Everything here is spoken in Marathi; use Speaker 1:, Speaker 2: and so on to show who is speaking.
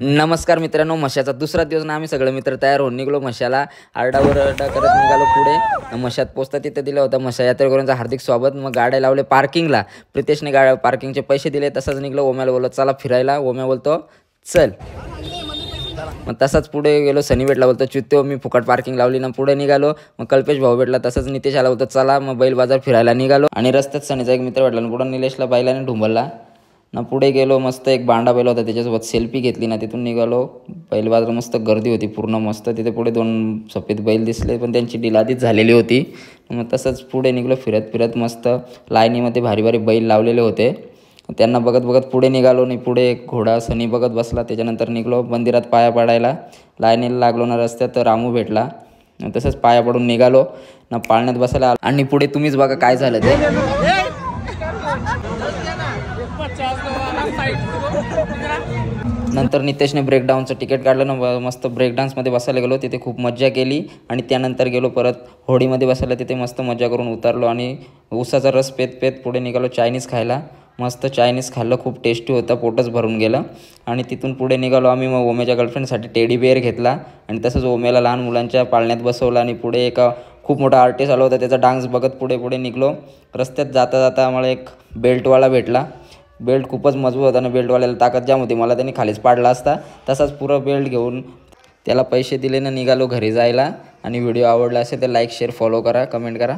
Speaker 1: नमस्कार मित्रांनो, मशाचा दुसरा दिवस ना आम्ही सगळे मित्र तयार होऊन निघलो मशाला आरडाओरडा करत निघालो पुढे. मशात पोचता तिथे दिला होता मशा यात्रेकरूंचं हार्दिक स्वागत. मग गाड्या लावले पार्किंगला. प्रितेशने गाड्या पार्किंगचे पैसे दिले. तसंच निघलो. ओम्याला बोललो चला फिरायला. ओम्या बोलतो चल. मग तसाच पुढे गेलो. सनी भेटला, बोलतो चित्तो मी फुकट पार्किंग लावली ना. पुढे निघालो. मग कल्पेश भाऊ भेटला. तसंच नितेश आला, बोलतो चला. मग बैल बाजार फिरायला निघालो. आणि रस्त्यात सनीचा एक मित्र भेटला. पुढे निलेशला बैलाने ढुंबलला ना. पुढे गेलो. मस्त एक बांडा बैल होता, त्याच्यासोबत सेल्फी घेतली ना. तिथून निघालो. बैल बाजार मस्त गर्दी होती पूर्ण मस्त. तिथे पुढे 2 सफेद बैल दिसले, पण त्यांची डील आधीच झालेली होती. मग तसंच पुढे निघलो फिरत फिरत. मस्त लाईनीमध्ये भारी भारी बैल लावलेले होते. त्यांना बघत बघत पुढे निघालो. आणि पुढे एक घोडा सनी बघत बसला. त्याच्यानंतर निघलो मंदिरात पाया पडायला. लाईनीला लागलो ना. रस्त्यात रामू भेटला. तसंच पाया पडून निघालो ना. पाळण्यात बसायला. आणि पुढे तुम्हीच बघा काय झालं ते. नंतर नितेशने ब्रेकडाऊनचं तिकीट काढलं ना. मस्त ब्रेकडान्समध्ये बसायला गेलो. तिथे खूप मज्जा केली. आणि त्यानंतर गेलो परत होडीमध्ये बसायला. तिथे मस्त मज्जा करून उतरलो. आणि ऊसाचा रस पेत पेत पुढे निघालो चायनीज खायला. मस्त चायनीज खाल्लं, खूप टेस्टी होतं, पोटच भरून गेलं. आणि तिथून पुढे निघालो आम्ही. मग ओम्याच्या गर्लफ्रेंडसाठी टेडी बेअर घेतला. आणि तसंच ओम्याला लहान मुलांच्या पाळण्यात बसवलं. आणि पुढे एका खूप मोठा आर्टिस्ट आला होता, त्याचा डान्स बघत पुढे पुढे निघलो. रस्त्यात जाता जाता आम्हाला एक बेल्टवाला भेटला. बेल्ट खूपच मजबूत होता आणि बेल्टवाल्याला ताकद जाम होती. मला त्यांनी खालीच पाडला असता. तसाच पुरा बेल्ट घेऊन त्याला पैसे दिले ना. निघालो घरी जायला. आणि व्हिडिओ आवडला असेल तर लाईक शेअर फॉलो करा, कमेंट करा.